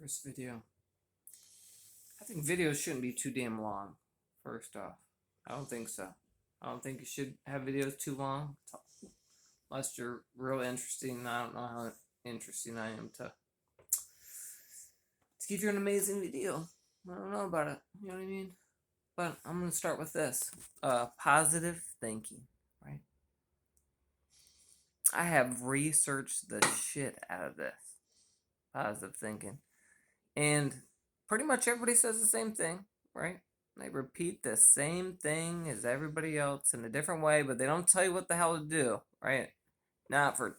First video. I think videos shouldn't be too damn long. First off, I don't think so. I don't think you should have videos too long, unless you're real interesting. I don't know how interesting I am to give you an amazing video. I don't know about it. You know what I mean? But I'm gonna start with this. Positive thinking. Right. I have researched the shit out of this positive thinking, and pretty much everybody says the same thing, right? They repeat the same thing as everybody else in a different way, but they don't tell you what the hell to do, right? Not for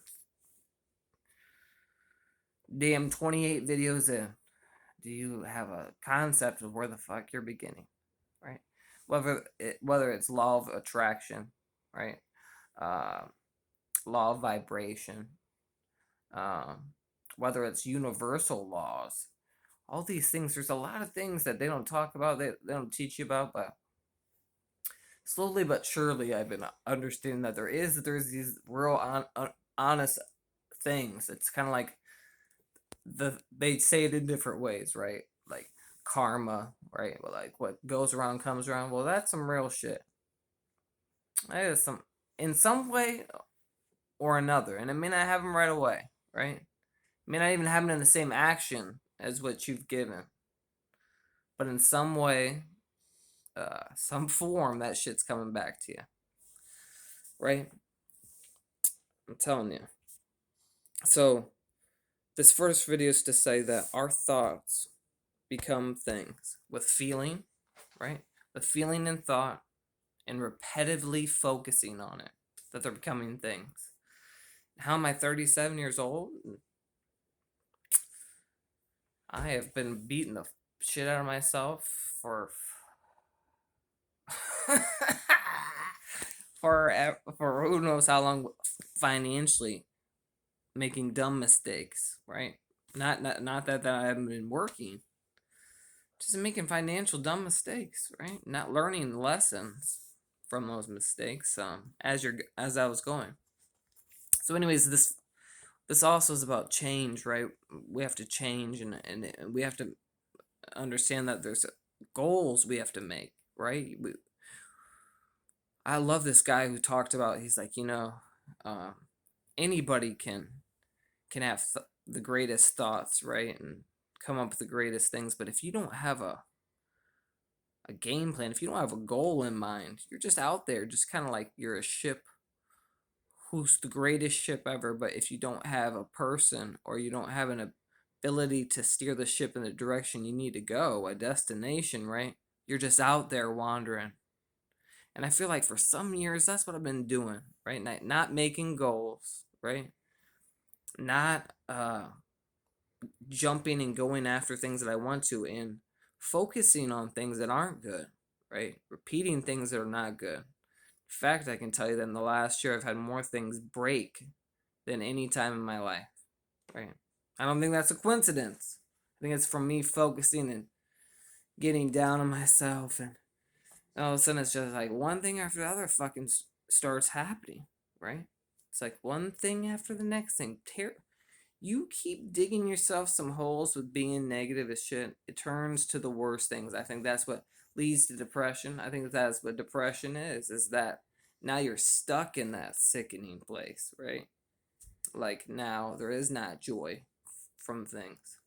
damn 28 videos in. Do you have a concept of where the fuck you're beginning, right? Whether it's law of attraction, right? Uh, Law of vibration, um, whether it's universal laws, all these things. There's a lot of things that they don't talk about, they don't teach you about, but slowly but surely I've been understanding that there's these real honest things. It's kind of like they say it in different ways, right? Like karma, right? Well, like what goes around comes around. Well, that's some real shit. That is some in some way or another, and it may not happen right away, right? It may not even happen in the same action as what you've given, but in some way, some form, that shit's coming back to you, right? I'm telling you. So this first video is to say that our thoughts become things with feeling, right? With feeling and thought, and repetitively focusing on it, that they're becoming things. How am I 37 years old? I have been beating the shit out of myself for for who knows how long, financially, making dumb mistakes, right? Not that I haven't been working, just making financial dumb mistakes, right? Not learning lessons from those mistakes as I was going. So, anyways, this also is about change, right? We have to change, and we have to understand that there's goals we have to make, right? I love this guy who talked about. He's like, uh, anybody can have the greatest thoughts, right, and come up with the greatest things, but if you don't have a game plan, if you don't have a goal in mind, you're just out there, just kind of like you're a ship who's the greatest ship ever, but if you don't have a person, or you don't have an ability to steer the ship in the direction you need to go, a destination, right, you're just out there wandering. And I feel like for some years that's what I've been doing, right? Not making goals, right? Not jumping and going after things that I want to, and focusing on things that aren't good, right? Repeating things that are not good. In fact, I can tell you that in the last year I've had more things break than any time in my life, right? I don't think that's a coincidence. I think it's from me focusing and getting down on myself, and all of a sudden it's just like one thing after the other fucking starts happening, right? It's like one thing after the next thing. You keep digging yourself some holes with being negative as shit, it turns to the worst things. I think that's what leads to depression. I think that's what depression is that now you're stuck in that sickening place, right? Like now there is not joy from things.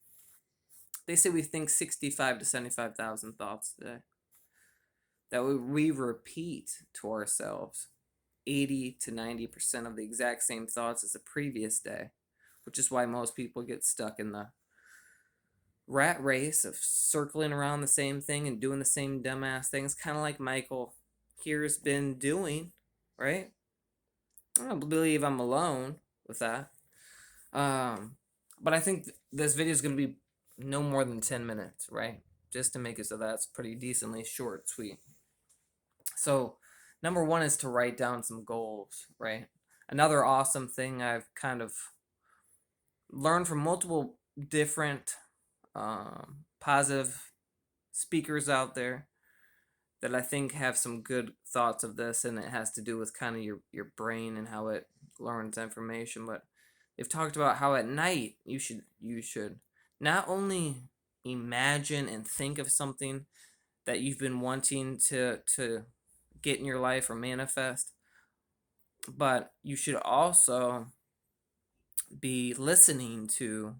They say we think 65 to 75,000 thoughts a day, that we repeat to ourselves 80 to 90% of the exact same thoughts as the previous day, which is why most people get stuck in the rat race of circling around the same thing and doing the same dumbass things, kind of like Michael here's been doing, right? I don't believe I'm alone with that. But I think this video is going to be no more than 10 minutes, right? Just to make it so that's pretty decently short, sweet. So, number one is to write down some goals, right? Another awesome thing I've kind of learned from multiple different positive speakers out there that I think have some good thoughts of this, and it has to do with kind of your brain and how it learns information. But they've talked about how at night you should not only imagine and think of something that you've been wanting to get in your life or manifest, but you should also be listening to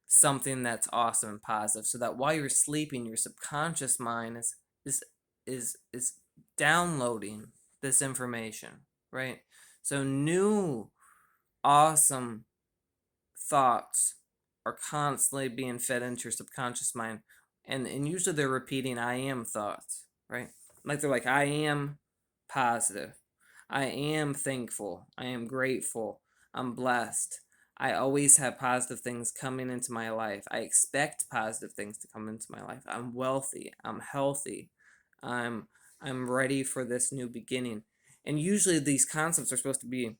something that's awesome and positive, so that while you're sleeping, your subconscious mind is is downloading this information, right? So new awesome thoughts are constantly being fed into your subconscious mind, and usually they're repeating I am thoughts, right? Like they're like, I am positive, I am thankful, I am grateful, I'm blessed, I always have positive things coming into my life, I expect positive things to come into my life, I'm wealthy, I'm healthy, i'm I'm ready for this new beginning. And usually these concepts are supposed to be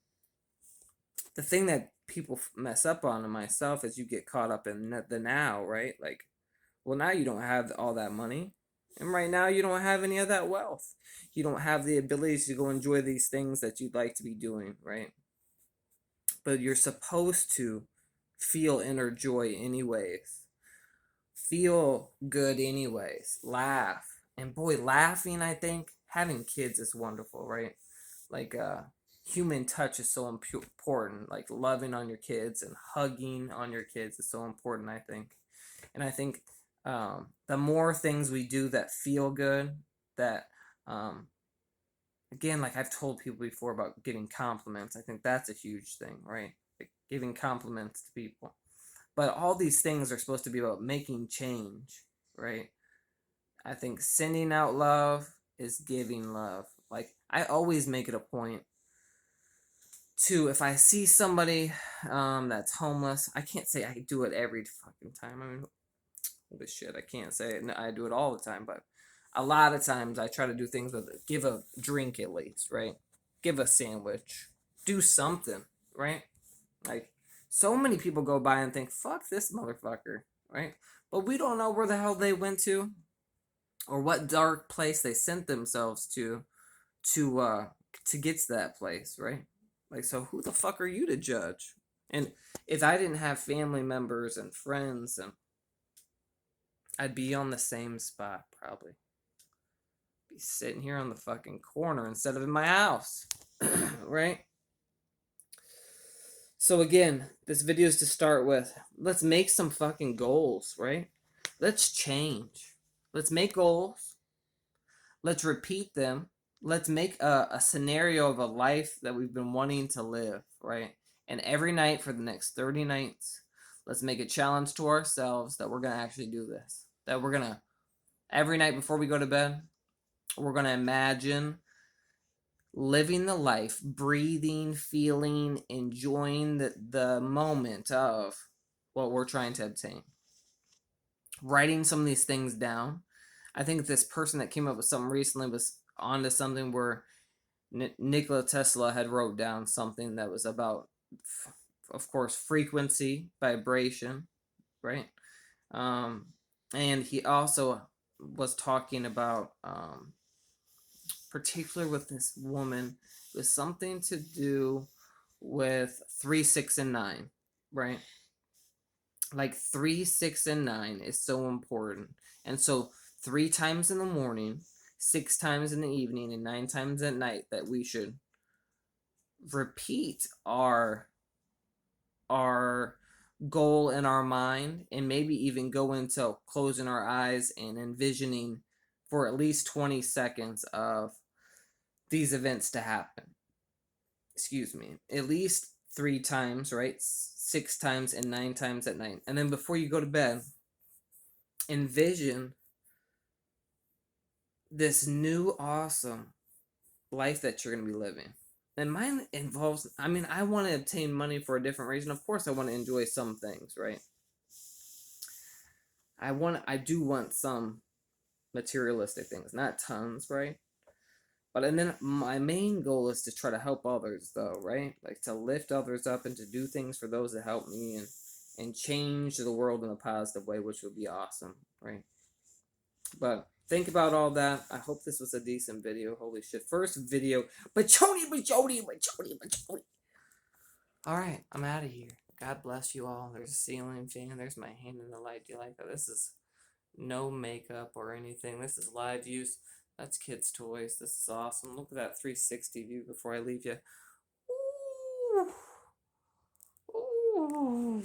the thing that people mess up on, and myself, is you get caught up in the now, right? Like, well, now you don't have all that money, and right now you don't have any of that wealth. You don't have the ability to go enjoy these things that you'd like to be doing, right? But you're supposed to feel inner joy anyways. Feel good anyways. Laugh. And boy, laughing, I think, having kids is wonderful, right? Like, human touch is so important. Like, loving on your kids and hugging on your kids is so important, I think. And I think the more things we do that feel good, that, um, again, like I've told people before about giving compliments, I think that's a huge thing, right? Like giving compliments to people. But all these things are supposed to be about making change, right? I think sending out love is giving love. Like, I always make it a point to, if I see somebody that's homeless, I can't say I do it every fucking time. I mean, holy shit, I can't say it. I do it all the time, but a lot of times I try to do things with it. Give a drink at least, right? Give a sandwich. Do something, right? Like, so many people go by and think, fuck this motherfucker, right? But we don't know where the hell they went to, or what dark place they sent themselves to uh to get to that place, right? Like, so who the fuck are you to judge? And if I didn't have family members and friends, and I'd be on the same spot probably. Be sitting here on the fucking corner instead of in my house. Right? So again, this video is to start with. Let's make some fucking goals, right? Let's change. Let's make goals. Let's repeat them. Let's make a scenario of a life that we've been wanting to live, right? And every night for the next 30 nights, let's make a challenge to ourselves that we're going to actually do this. That we're going to, every night before we go to bed, we're going to imagine living the life, breathing, feeling, enjoying the moment of what we're trying to obtain. Writing some of these things down. I think this person that came up with something recently was onto something where Nikola Tesla had wrote down something that was about, of course, frequency, vibration, right? And he also was talking about, particularly with this woman, it was something to do with 3, 6, and 9, right? Like 3, 6, and 9 is so important. And so 3 times in the morning, 6 times in the evening, and 9 times at night, that we should repeat our goal in our mind, and maybe even go into closing our eyes and envisioning for at least 20 seconds of these events to happen. Excuse me. At least 3 times, right? 6 times and 9 times at night. And then before you go to bed, envision this new awesome life that you're going to be living. And mine involves, I mean, I want to obtain money for a different reason. Of course, I want to enjoy some things, right? I do want some materialistic things, not tons, right? But and then my main goal is to try to help others, though, right? Like to lift others up and to do things for those that help me, and change the world in a positive way, which would be awesome, right? But think about all that. I hope this was a decent video. Holy shit. First video. Bachoni. All right, I'm out of here. God bless you all. There's a ceiling fan. There's my hand in the light. Do you like that? This is no makeup or anything. This is live use. That's kids' toys. This is awesome. Look at that 360 view before I leave you. Ooh. Ooh.